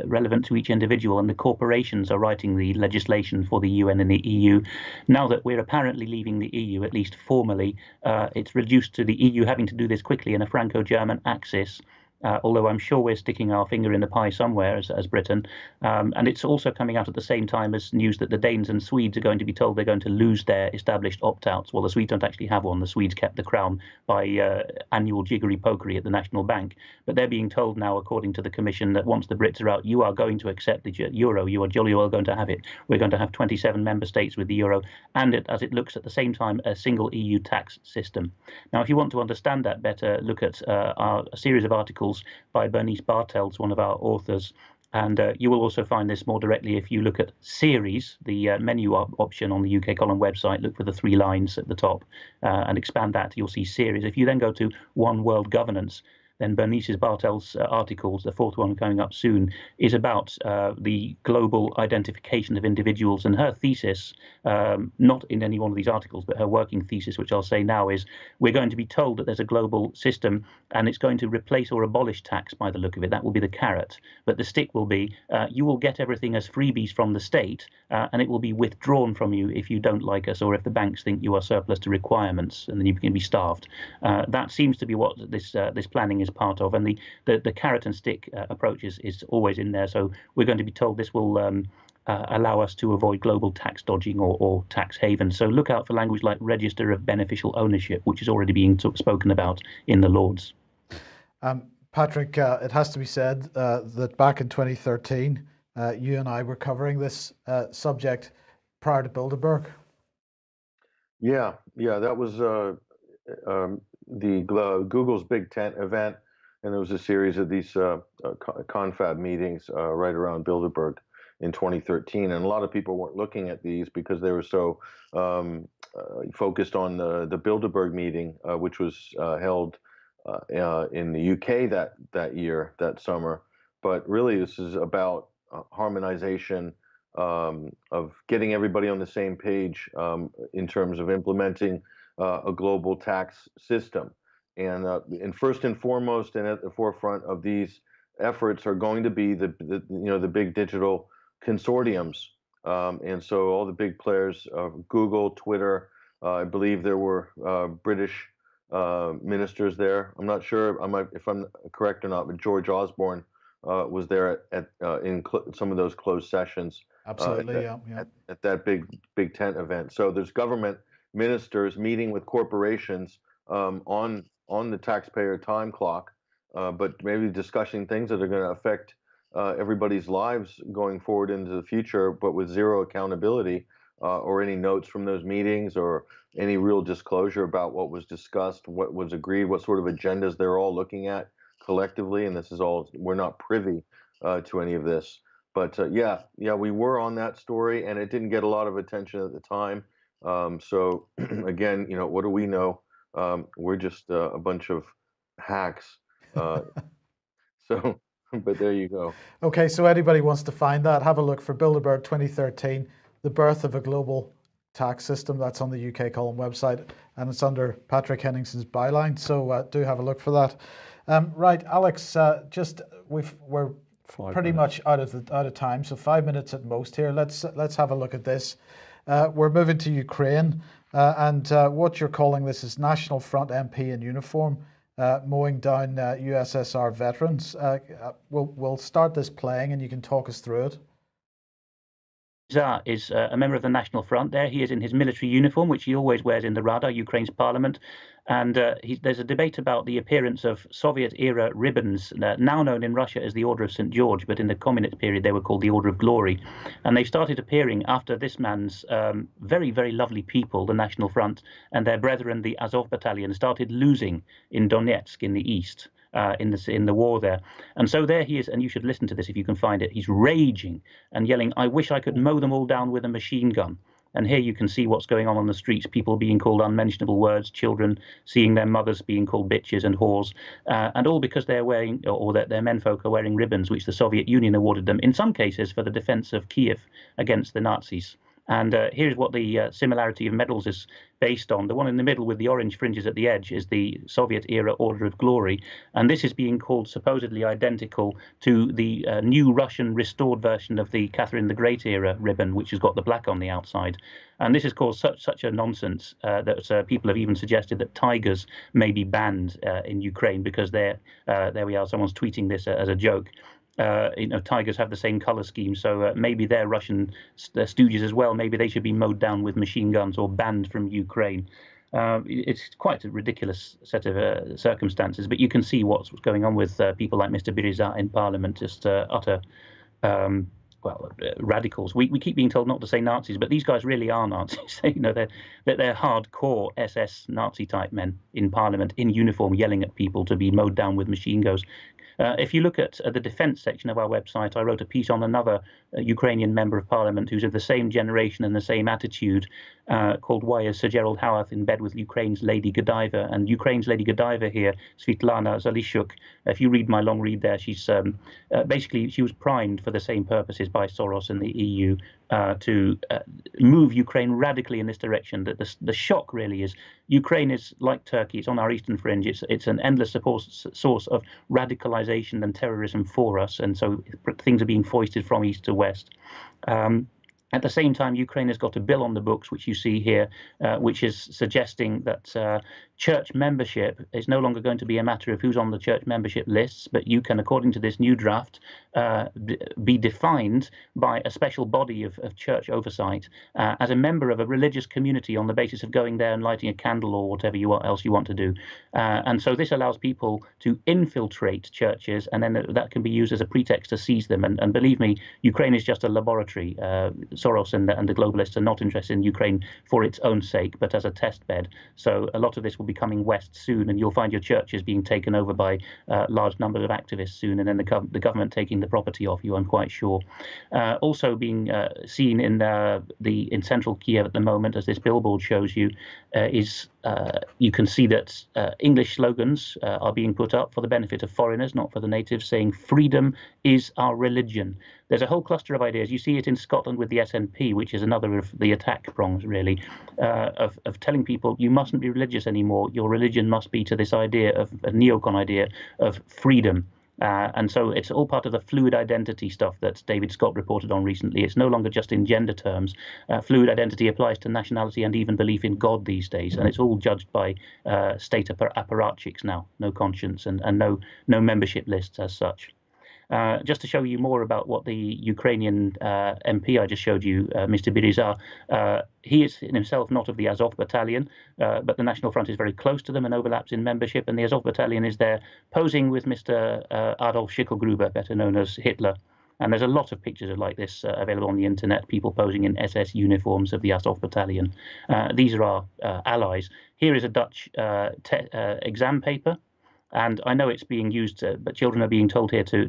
relevant to each individual, and the corporations are writing the legislation for the UN and the EU. Now that we're apparently leaving the EU, at least formally, it's reduced to the EU having to do this quickly in a Franco-German axis. Although I'm sure we're sticking our finger in the pie somewhere as Britain. And it's also coming out at the same time as news that the Danes and Swedes are going to be told they're going to lose their established opt-outs. Well, the Swedes don't actually have one. The Swedes kept the crown by annual jiggery-pokery at the National Bank. But they're being told now, according to the Commission, that once the Brits are out, you are going to accept the euro. You are jolly well going to have it. We're going to have 27 member states with the euro, and as it looks at the same time, a single EU tax system. Now, if you want to understand that better, look at a series of articles by Bernice Bartels, one of our authors, and you will also find this more directly if you look at series, the menu option on the UK Column website. Look for the 3 lines at the top and expand that. You'll see series. If you then go to One World Governance, then Bernice Bartels' articles, the 4th one coming up soon, is about the global identification of individuals. And her thesis, not in any one of these articles, but her working thesis, which I'll say now, is we're going to be told that there's a global system and it's going to replace or abolish tax by the look of it. That will be the carrot. But the stick will be you will get everything as freebies from the state, and it will be withdrawn from you if you don't like us or if the banks think you are surplus to requirements, and then you can be starved. That seems to be what this planning is part of, and the carrot and stick approach is always in there. So we're going to be told this will allow us to avoid global tax dodging or tax havens. So look out for language like register of beneficial ownership, which is already being spoken about in the Lords. Patrick, it has to be said that back in 2013, you and I were covering this subject prior to Bilderberg. Yeah, that was Google's Big Tent event, and there was a series of these confab meetings right around Bilderberg in 2013, and a lot of people weren't looking at these because they were so focused on the Bilderberg meeting, which was held in the UK that summer. But really, this is about harmonization of getting everybody on the same page in terms of implementing a global tax system. And first and foremost, and at the forefront of these efforts are going to be the big digital consortiums. And so all the big players, Google, Twitter, I believe there were British ministers there. I'm not sure if I'm correct or not, but George Osborne was there in some of those closed sessions. Absolutely, at that big tent event. So there's government ministers meeting with corporations on the taxpayer time clock, but maybe discussing things that are going to affect everybody's lives going forward into the future, but with zero accountability or any notes from those meetings or any real disclosure about what was discussed, what was agreed, what sort of agendas they're all looking at collectively. And this is all, we're not privy to any of this. But yeah, we were on that story, and it didn't get a lot of attention at the time. So again, what do we know? We're just a bunch of hacks. So, but there you go. Okay, so anybody wants to find that, have a look for Bilderberg 2013, The Birth of a Global Tax System. That's on the UK Column website, and it's under Patrick Henningsen's byline. So do have a look for that. Right, Alex, we're pretty much out of time, so 5 minutes at most here. Let's have a look at this. We're moving to Ukraine, and what you're calling this is National Front MP in uniform mowing down USSR veterans. We'll start this playing, and you can talk us through it. Tsar is a member of the National Front there. He is in his military uniform, which he always wears in the Rada, Ukraine's parliament. And there's a debate about the appearance of Soviet-era ribbons, now known in Russia as the Order of St. George, but in the communist period they were called the Order of Glory. And they started appearing after this man's very, very lovely people, the National Front, and their brethren, the Azov Battalion, started losing in Donetsk in the east. In the war there. And so there he is, and you should listen to this if you can find it. He's raging and yelling, "I wish I could mow them all down with a machine gun." And here you can see what's going on the streets, people being called unmentionable words, children seeing their mothers being called bitches and whores, and all because they're wearing, or that their menfolk are wearing ribbons, which the Soviet Union awarded them, in some cases for the defense of Kiev against the Nazis. And here's what the similarity of medals is based on. The one in the middle with the orange fringes at the edge is the Soviet-era Order of Glory. And this is being called supposedly identical to the new Russian restored version of the Catherine the Great-era ribbon, which has got the black on the outside. And this has caused such a nonsense that people have even suggested that tigers may be banned in Ukraine because there we are, someone's tweeting this as a joke. Tigers have the same color scheme, so maybe they're Russian stooges as well. Maybe they should be mowed down with machine guns or banned from Ukraine. It's quite a ridiculous set of circumstances, but you can see what's going on with people like Mr. Biriza in Parliament, just utter radicals. We keep being told not to say Nazis, but these guys really are Nazis. They're hardcore SS Nazi type men in Parliament in uniform, yelling at people to be mowed down with machine guns. If you look at the defense section of our website, I wrote a piece on another Ukrainian member of parliament who's of the same generation and the same attitude, called "Why is Sir Gerald Howarth in bed with Ukraine's Lady Godiva?" And Ukraine's Lady Godiva here, Svitlana Zalishuk, if you read my long read there, she's basically, she was primed for the same purposes by Soros and the EU to move Ukraine radically in this direction. That the shock really is Ukraine is like Turkey. It's on our eastern fringe. It's an endless source of radicalization and terrorism for us, and so things are being foisted from east to west. At the same time, Ukraine has got a bill on the books, which you see here, which is suggesting that church membership is no longer going to be a matter of who's on the church membership lists, but you can, according to this new draft, be defined by a special body of church oversight as a member of a religious community on the basis of going there and lighting a candle or whatever else you want to do. And so this allows people to infiltrate churches, and then that can be used as a pretext to seize them. And believe me, Ukraine is just a laboratory. Soros and the globalists are not interested in Ukraine for its own sake, but as a test bed. So a lot of this will be coming west soon, and you'll find your churches being taken over by large numbers of activists soon, and then the government taking the property off you, I'm quite sure. Also being seen in central Kiev at the moment, as this billboard shows you, is you can see that English slogans are being put up for the benefit of foreigners, not for the natives, saying "freedom is our religion." There's a whole cluster of ideas. You see it in Scotland with the SNP, which is another of the attack prongs, really, of telling people you mustn't be religious anymore. Your religion must be to this idea of a neocon idea of freedom. And so it's all part of the fluid identity stuff that David Scott reported on recently. It's no longer just in gender terms. Fluid identity applies to nationality and even belief in God these days. And it's all judged by state apparatchiks now, no conscience and no membership lists as such. Just to show you more about what the Ukrainian MP I just showed you, Mr. Birizar, he is in himself not of the Azov battalion, but the National Front is very close to them and overlaps in membership, and the Azov battalion is there posing with Mr. Adolf Schicklgruber, better known as Hitler. And there's a lot of pictures like this available on the internet, people posing in SS uniforms of the Azov battalion. These are our allies. Here is a Dutch exam paper. And I know it's being used, but children are being told here to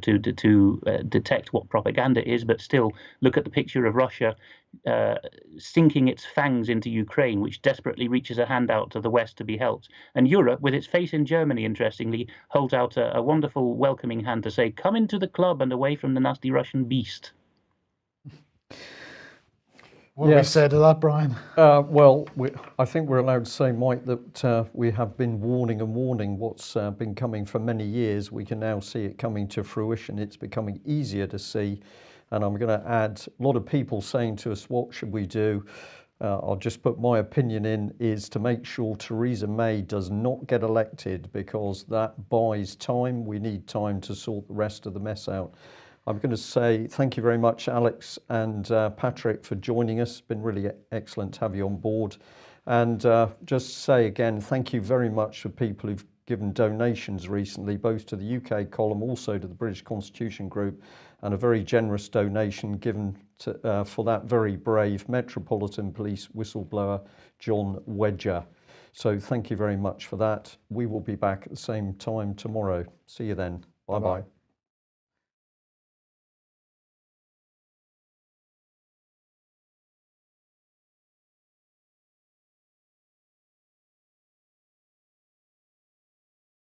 detect what propaganda is. But still, look at the picture of Russia sinking its fangs into Ukraine, which desperately reaches a hand out to the West to be helped. And Europe, with its face in Germany, interestingly, holds out a wonderful welcoming hand to say, come into the club and away from the nasty Russian beast. What do we say to that, Brian? Well, I think we're allowed to say, Mike, that we have been warning and warning what's been coming for many years. We can now see it coming to fruition. It's becoming easier to see. And I'm going to add a lot of people saying to us, what should we do? I'll just put my opinion in, is to make sure Theresa May does not get elected, because that buys time. We need time to sort the rest of the mess out. I'm going to say thank you very much, Alex and Patrick, for joining us. It's been really excellent to have you on board. And just say again, thank you very much for people who've given donations recently, both to the UK column, also to the British Constitution Group, and a very generous donation given to, for that very brave Metropolitan Police whistleblower, John Wedger. So thank you very much for that. We will be back at the same time tomorrow. See you then. Bye-bye.